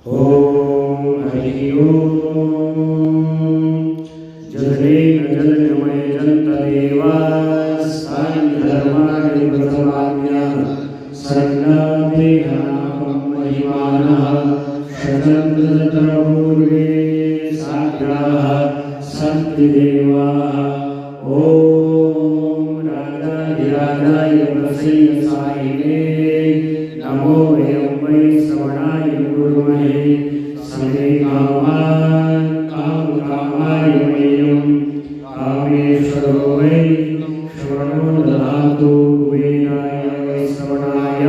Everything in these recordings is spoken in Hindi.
ॐ हरिः ॐ जलेन जलमय जन्तदेवा सान्धर्माणि प्रथमाज्ञः सन्नादेहानां महिमानः शतन्द्रपूर्वे साग्राः सन्ति देवाः ॐ राजाधिराजाय प्रसीदसायिने नमो वयं वै श्रवणाय कुर्महे समे कामान् कामकामाय वयं कामेश्वरो वै श्रवणो ददातु वेदाय वै श्रवणाय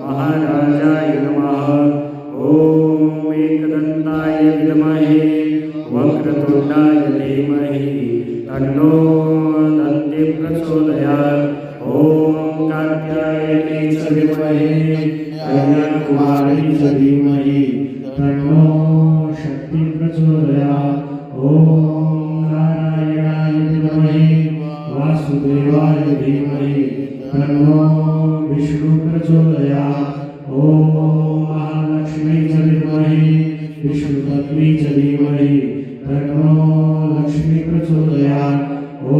महाराजाय नमः ॐ एकदन्ताय विद्महे वक्रतुण्डाय धीमहि तन्नो दन्ति प्रचोदयात् ॐ कात्यायने च विद्महे कन्याकुमारी च धीमहि तन्नो शक्ति प्रचोदयात् ॐ नारायणाय विद्महे वासुदेवाय धीमहि तन्नो विष्णु प्रचोदयात् ॐ महालक्ष्मी च विद्महे विष्णुपत्नी च धीमहि तन्नो लक्ष्मी प्रचोदयात् ॐ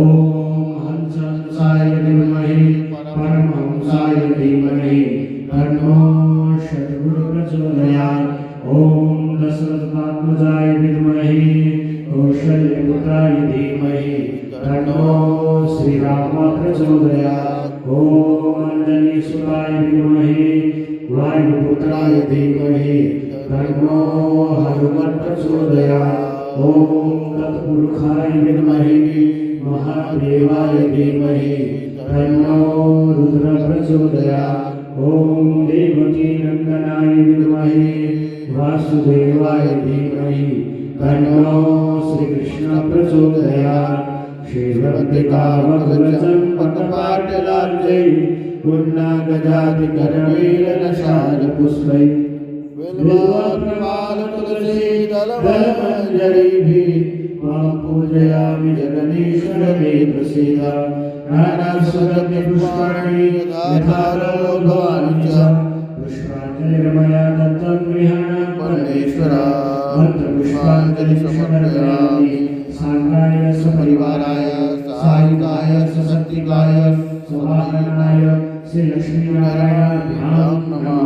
हंसाय विद्महे परमहंसाय धीमहि तन्नो सद्गुरु प्रचोदयात् ॐ दशरथात्मजाय विद्महे कौशल्यपुत्राय धीमहि तन्नो श्रीराम प्रचोदयात् ॐ अंजनीसुताय विद्महे वायुपुत्राय धीमहि तन्नो हनुमत् प्रचोदयात् ॐ तत्पुरुषाय विद्महे महादेवाय धीमहि तन्नो रुद्र प्रचोदयात् ॐ देवकी नंदनाय विद्महे वासुदेवाय धीमहि तन्नो श्रीकृष्ण प्रचोदयात् श्रीवन्दिकामधुरचम्पकपाटलाब्जै पुण्डागजातिकरवीरनशालपुष्पै बिल्वप्रमालतुलसीदलमञ्जरीभिः त्वां पूजयामि जगदीश्वर मे प्रसीद नानास्वरपुष्पाणि यथारोगाणि च पुष्पाञ्जलिर्मया दत्तं गृहाण परमेश्वर मन्त्रपुष्पाञ्जलिं समर्पयामि साङ्गाय सपरिवाराय सायुधाय सशक्तिकाय सभाननाय श्रीलक्ष्मीनारायणाभ्यां नमः